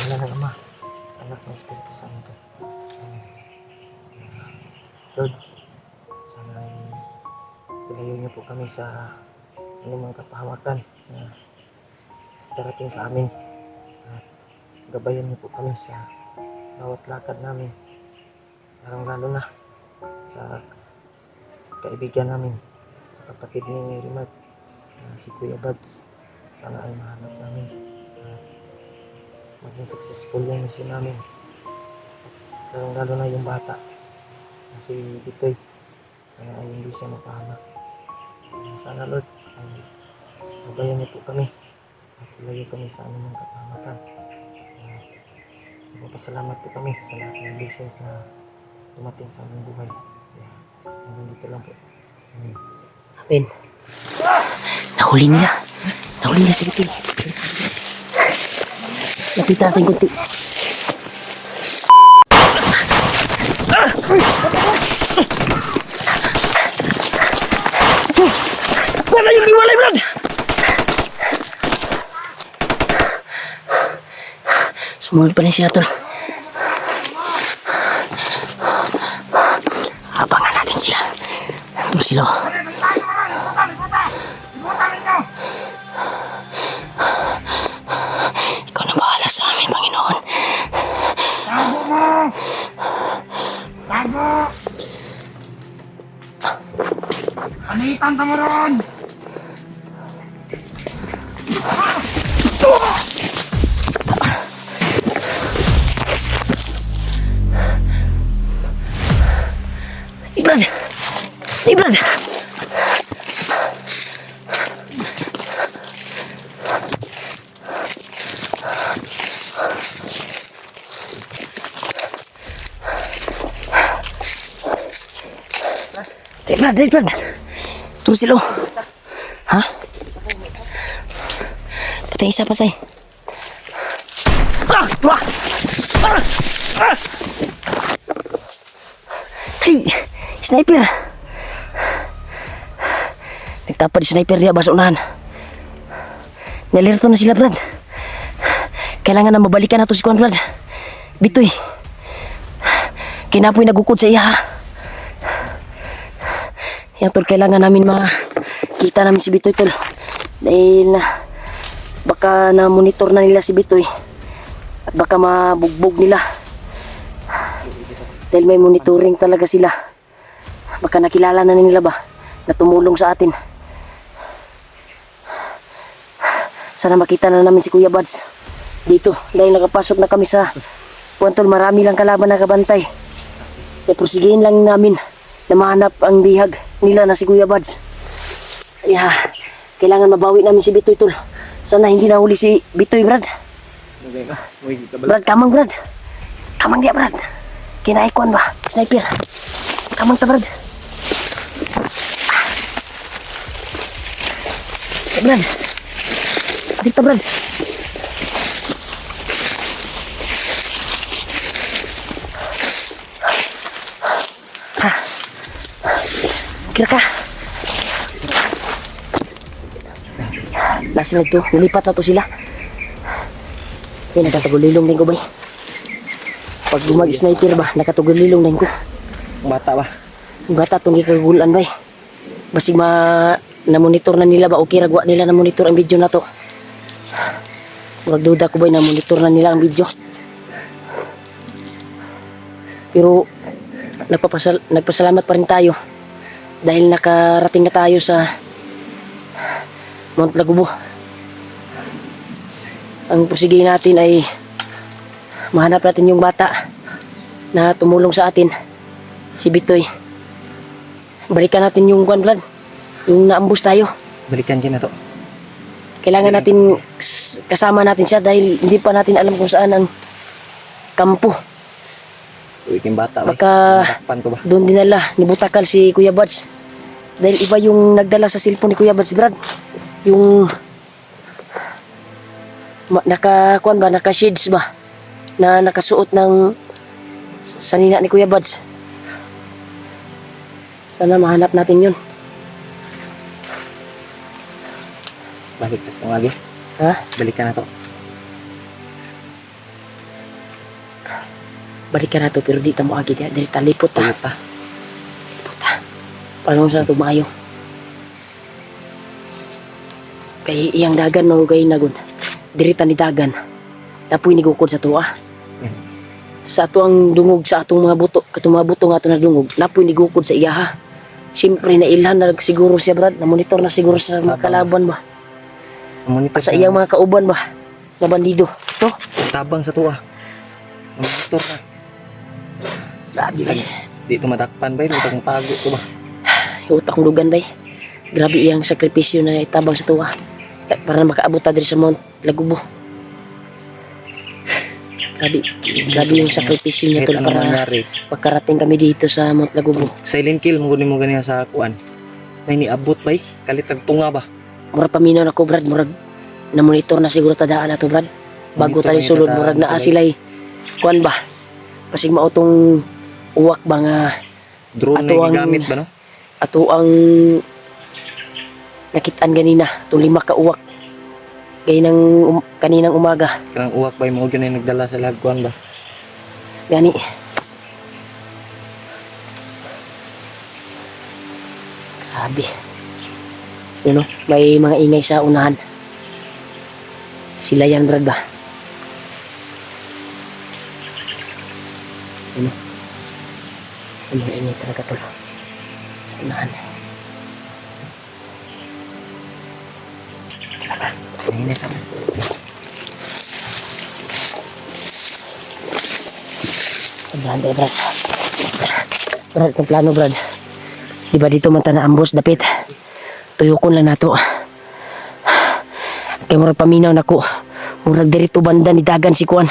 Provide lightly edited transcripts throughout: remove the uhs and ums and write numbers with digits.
Wala ng Ama, Anak ng Espiritu Santo. Amen. Lord, sana ay ilayo niyo po kami sa anumang kapahamakan na darating sa amin. At gabayan niyo po kami sa bawat lakad namin. Lalo na sa kaibigan namin, sa kapatid ni Rimar, si Kuya Buds. Sana ay mahanap namin. Maging successful yung mission namin. Lalo na yung bata na si Bitoy. Sana ay hindi siya mapahamak. Sana Lord ay gabayan niyo po kami at ilayo kami sa anumang kapahamakan. Nagpapasalamat po kami sa lahat ng blessings na dumating sa aming buhay. Hanggang dito lang po. Amen. Amen. Nahuli nila. Nahuli nila si Bitoy. Lapitan natin kunti. Wala yung iwalay, Brad! Sumunod pa rin siya, tol. Abangan natin sila. Tol sila. Ikaw na bahala sa amin, Panginoon. Tago mo! Tago! Panitan ka mo ron! Brad! Hey, Brad! Hey, Brad! Turun sila. Ha? Patay isa, patay. Ah! Ah! Ah! Ah! Hey! Sniper! Nagtapad di sniper dia basa unahan. Nalirto na sila, Brad. Kailangan na mabalikan na to si Kuan, Brad. Bitoy. Kinapoy nagukod sa iya, ha? Yan, tol, kailangan namin makita namin si Bitoy, tol. Dahil baka na-monitor na nila si Bitoy. At baka mabugbog nila. Dahil may monitoring talaga sila. Baka nakilala na nila ba na tumulong sa atin. Sana makita na namin si Kuya Buds dito. Dahil nakapasok na kami sa Puantol, marami lang kalaban na kabantay. Kaya prosigihin lang namin na mahanap ang bihag nila na si Kuya Buds. Kaya kailangan mabawi namin si Bitoy, tol. Sana hindi nahuli si Bitoy, Brad. Brad, kamang, Brad. Kamang dia, Brad. Kinaikuan ba? Sniper. Kamang ta, Brad. Brad. Dito, Brad. Kira ka. Nasa to, nilipat na to sila. Yan, nakatagulilong din ko ba? Pag gumag-sniper ba, nakatagulilong din ko. Bata ba? Bata itong ikagulan ba? Basig na-monitor na nila ba? Okay, ragwa nila na-monitor ang video na to. Magduda ko ba na-monitor na nila ang video. Pero nagpasalamat pa rin tayo dahil nakarating na tayo sa Mount Lagubo. Ang pusigay natin ay mahanap natin yung bata na tumulong sa atin, si Bitoy. Balikan natin yung Brad, yung naambus tayo. Balikan din na to. Kailangan natin kasama natin siya dahil hindi pa natin alam kung saan ang kampo. Uwiking bata ba? Baka ko ba? doon dinala ni Butakal si Kuya Buds. Dahil iba yung nagdala sa cellphone ni Kuya Buds, Brad. Yung naka-kuan ba, naka-shades ba? Na nakasuot ng sanina ni Kuya Buds. Sana mahanap natin yun. Balik ka sa lagi. Ha? Balikan na to. Balik ka na to, pero di ta mo agi diya. Dili ta lipot ta. Tuyo ta. Lipot ta. Paano sa to maayo? Kay iyang dagan magugay na gun. Diri ta ni dagan. Napoy ni gukod sa tuwa. Sa ato ang dungog sa atong mga buto, katong mga buto nga ato na dungog, napoy ni gukod sa iyaha. Siyempre na ilhan na siguro siya brad, na monitor na siguro sa mga kalaban ba. Monitor Sa iyang mga kauban ba. Na bandido. No? tabang sa tuwa. Monitor na. Grabe ba. Di ito matakpan ba? Itong tago ito ba? Utak kong lugan bay. Grabe iyang sakripisyo na itabang sa tuwa. Para makaabot ta diri sa Mount Lagubo. Grabe yung sakripisyo niya tol Kahit anong para mangyari. pagkarating kami dito sa Mount Lagubo. Silent kill mo mo ganiya sa kuan. Na iniabot ba? Kalitag tunga ba? Murag paminaw na ko brad, murag na monitor na siguro tadaan na to brad. Bago Monitor tayo na sulod tadaan murag na sila. sila'y kuan ba. Pasig mautong uwak ba nga Drone Ato na ang- gigamit ba no? ato ang nakitaan ganina, itong 5 ka uwak. Gay ng kaninang umaga. Kanang uwak ba mo gyud na nagdala sa lagkuan ba? Gani. Grabe. Yun o, may mga ingay sa unahan. Sila yan, brad ba? Ano? Ano yung ingay talaga tol? Sa unahan. Pangina sa Brad, brad. Brad, itong plano, brad. Di ba dito man ta na ambos, dapit. Tuyokon lang nato. Kay murag paminaw nako. Murag dirito banda ni dagan si Kuan.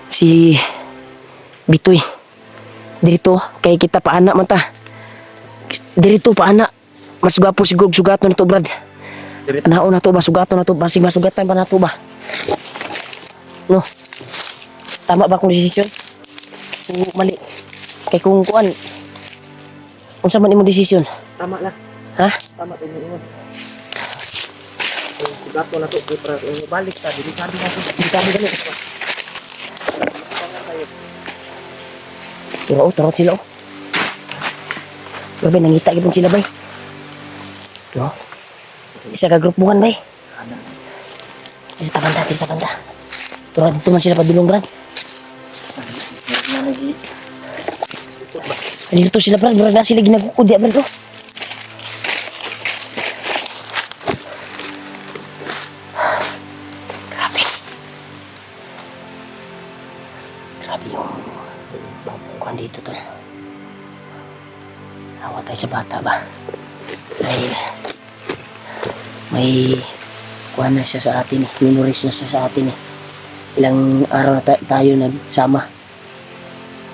Si Bitoy. Dirito kay kita paana man ta. Dirito paana. Mas gwapo siguro sugaton na to, brad. Naon na to ba sugaton na to, basi masugatan pa na to ba? No. Tama ba akong desisyon? O mali? Kay kung Kuan, unsa man imong desisyon? tama lang. Ha? Tama to mo ingon. Sugato na to para balik ta dili sabi na to. Hindi kami ganun. Turo sila oh. Grabe, nangita gipon sila bay. Turo. Isa ka grupuhan bay. Isa banda. Turo, dito man sila padulong brad. Dito sila brad, murag na sila ginagukod ya brad oh. Grabe yung kuhan dito tol. Awa tayo sa bata ba? Dahil may kuhan na siya sa atin eh. Memories na siya sa atin eh. Ilang araw na tayo nagsama.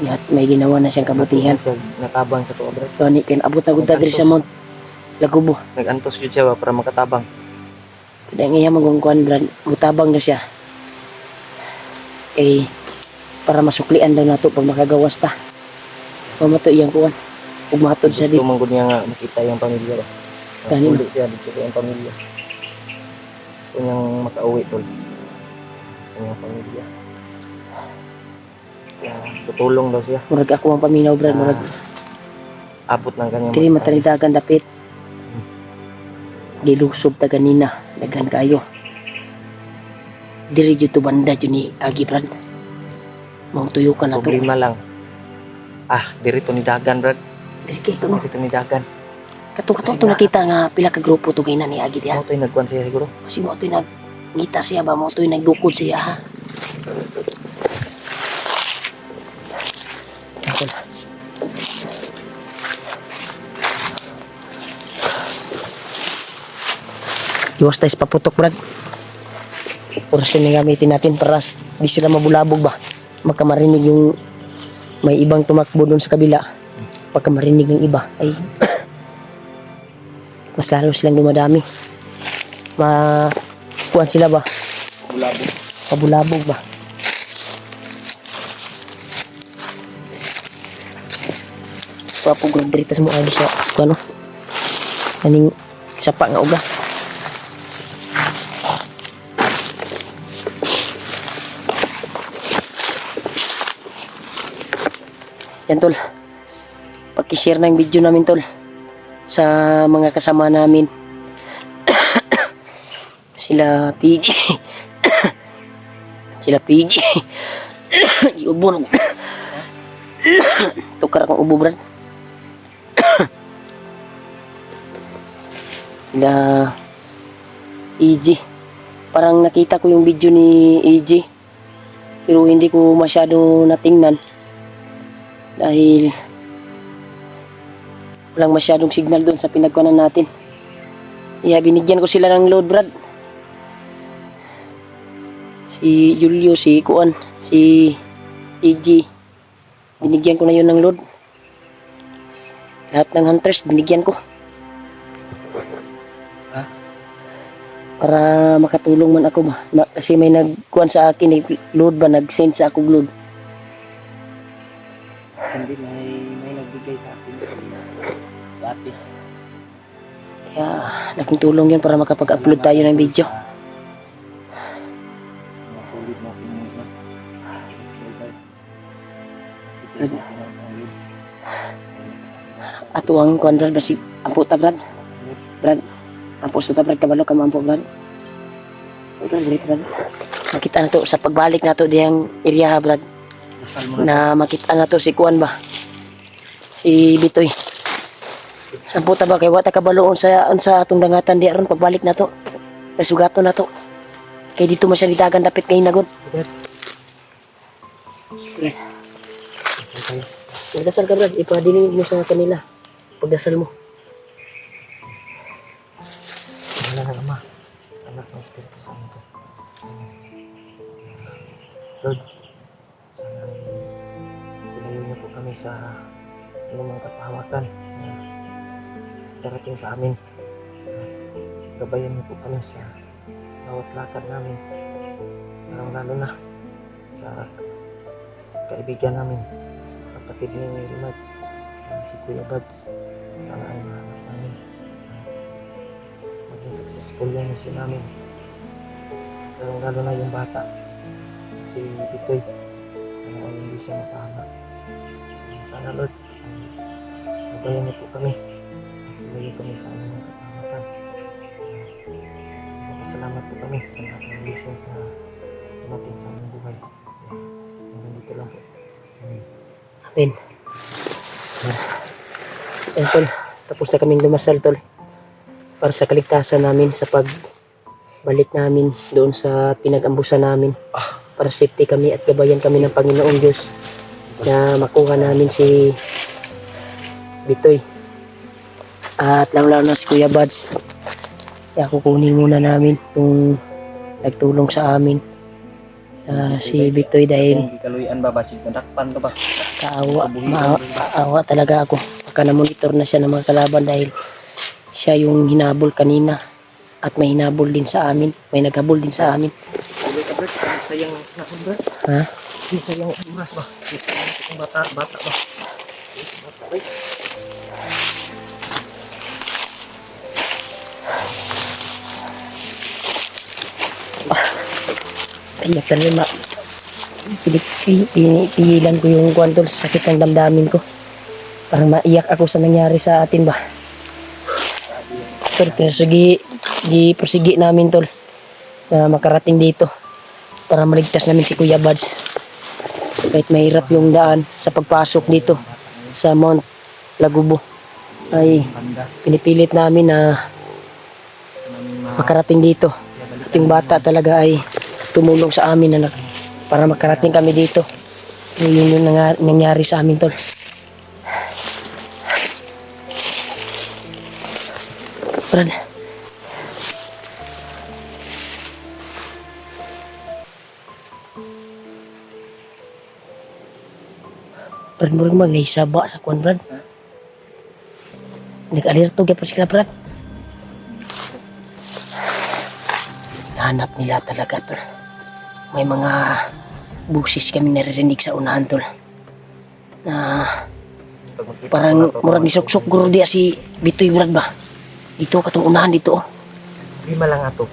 At may ginawa na siyang kabutihan. Natabang sa tuwa bro. Tony, kinabot na gud diri sa Mount Lagubo. Nagantos yun siya ba para makatabang. Kaya ngayon magungkuhan brad, mutabang na siya. Eh, para masuklian daw nato pag makagawas ta. Mamato iyang kuhan. Ug matod siya Gusto dito. mong niya nga makita yung pamilya ba. Kanino? Hindi siya dito yung pamilya. Gusto niyang makauwi tol. Yung pamilya. Kaya tutulong daw siya. Murag ako ang paminaw brad, murag Abot ng kanyang dili matalidagan dapit. Gilusob ta ganina, daghan kayo. Diri jud to banda jud ni Agi brad. Mao tuyo ka na to. problema lang. Dirito ni Dagan, brad. Diri kay kuno. Dirito ni Dagan. Kato to nakita nga pila ka grupo to gina ni Agi diha. Ano to'y nagkuhan siya siguro? Kasi mo to'y nagngita siya ba, mo to'y nagdukod siya ha. Ako na. Iwas tayo sa paputok brad. Oras yun na gamitin natin para di sila mabulabog ba. Magkamarinig yung may ibang tumakbo doon sa kabila. Pagkamarinig ng iba ay mas lalo silang dumadami. Kuhan sila ba? Pabulabog ba? Papugod dito sa mga sa ano? Kaning sapa nga uga. Yan tol. Paki-share na yung video namin tol sa mga kasama namin. Sila PG. Sila PG. Ubo na. Tukar akong ubo brad. Sila EG. Parang nakita ko yung video ni EG. Pero hindi ko masyado natingnan. Dahil walang masyadong signal doon sa pinagkuhanan natin. Iya, binigyan ko sila ng load brad. Si Julio, si Kuan, si EG. Binigyan ko na yun ng load. Lahat ng hunters, binigyan ko. Para makatulong man ako ba. Kasi may nagkuhan sa akin, load ba, nag-send sa akong load. Hindi, may nagbigay sa akin. Dati. Kaya, laking tulong yun para makapag-upload tayo ng video. Masulit natin yung isa. Ato ang kuhan brad, basi, ampo ta brad. Brad, ampo sa ta brad, kabalo ka mampo brad. Brad, brad. Makita na to sa pagbalik na to diyang area brad. Dasal mo na. Na makita na to si Kuan ba. Si Bitoy. Ampo ta ba kay wata kabaloon sa atong dangatan di aron pagbalik na to. Resulgato na to. Kay dito masyalidagan dapit kay nagod. Brad. Magdasal ka brad, ipadinig mo sa kanila. Pagdasal mo. Wala ng Ama, Anak ng Espiritu Santo. Lord, sana ilayo niyo po kami sa anumang kapahamakan na darating sa amin. Gabayan niyo po kami sa bawat lakad namin. Lalo na sa kaibigan namin, sa kapatid ni Rimad, si Kuya Buds. Sana ay mahanap namin. Maging successful yung mission namin. Lalo na yung bata, si Bitoy. Sana ay hindi siya mapahamak. Sana Lord, gabayan niyo po kami. Ilayo kami sa aming kapahamakan. Salamat po kami sa lahat ng blessings na dumating sa aming buhay. Hanggang dito lang po. Amen. Amen. Ayan tol, tapos na kaming lumasal tol. Para sa kaligtasan namin sa pagbalik namin doon sa pinag-ambusan namin. Para safety kami at gabayan kami ng Panginoong Diyos na makuha namin si Bitoy. At lalo na si Kuya Buds. Kaya kukunin muna namin yung nagtulong sa amin. Si Bitoy dahil Kung ikaluyan ba, basig nadakpan ka ba? maawa talaga ako. Baka na-monitor na siya ng mga kalaban dahil siya yung hinabol kanina at may hinabol din sa amin. May naghabol din sa amin. Ulit ka, Brad. Sayang nakon, Brad. Ha? Sayang oras ba? Sayang bata ba? Bata, Brad. Iyak talaga. Pigilan ko yung kwantol sa sakit ng damdamin ko. Parang maiyak ako sa nangyari sa atin ba. Tol, persigi namin tol na makarating dito para maligtas namin si Kuya Buds. Kahit mahirap yung daan sa pagpasok dito sa Mount Lagubo ay pinipilit namin na makarating dito. At yung bata talaga ay tumulong sa amin na para makarating kami dito. Yun yung nangyari sa amin tol. Brad. Brad, mo rin mag-naisaba sa kuwan, Brad. Nag-alerto kaya po sila, Brad. Nahanap nila talaga, tol. May mga busis kami naririnig sa unahan, tol. Na parang murag ni sok-sok guro diya si Bitoy, Brad ba? Dito katong unahan dito, oh. Lima lang ato.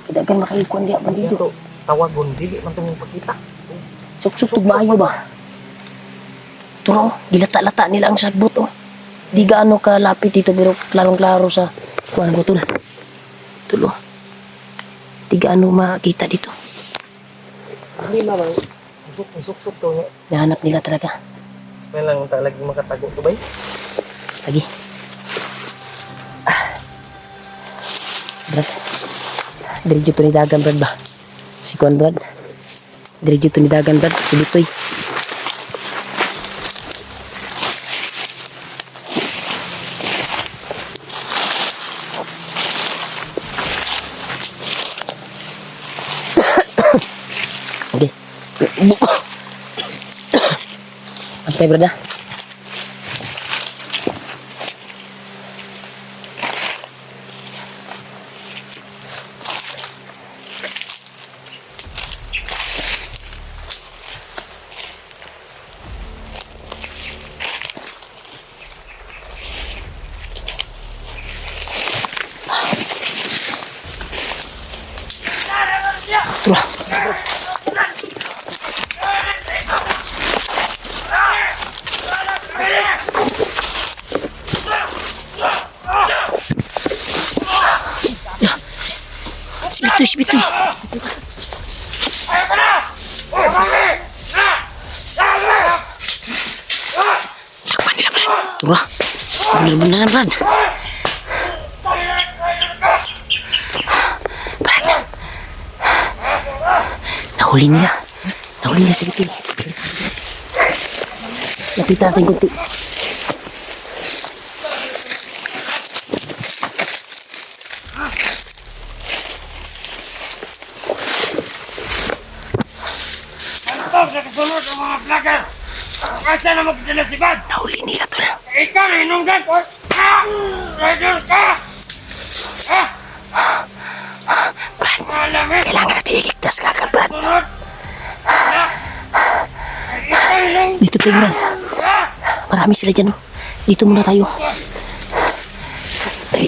Kadagan makaikuan diya bandido. Dito, tawagon, dili man itong pagkita. Sok-sok tug maayo ba? Turo, gilata-lata nila ang sagbot oh. Di gaano kalapit dito pero klarong-klaro sa kuwan ko tol. Tulo. Di gaano makita dito. Hindi ba bang isuk-suk to. Nahanap nila talaga. May lang talaga makatago to bay. Lagi. Brad. Diretso to ni Dagan, Brad ba? Si Kuan, Brad. Diretso to ni Dagan, Brad. Si Bitoy. Okay. Okay, Brad ah. Tara. Si Bitoy, si Bitoy. Ayaw ka na! Kami! Takpan nila, Brad. Tara. Ambil mo na, Brad. Brad. Nahuli nila. Nahuli nila si Bitoy. Lapitan natin kunti. Ito, nakasunod ang mga vlogger! Kasi na magdalasigad! Nahuli nila, tol. Ikaw na inunggan ko! Ah! Rider ka! Ah! Brad, Alam eh! kailangan natin iligtas ka agad, Brad. Sunod! Ah! Ikaw inunggan! Dito tayo, Brad. Ah! Marami sila dyan, oh. Dito muna tayo. Dali.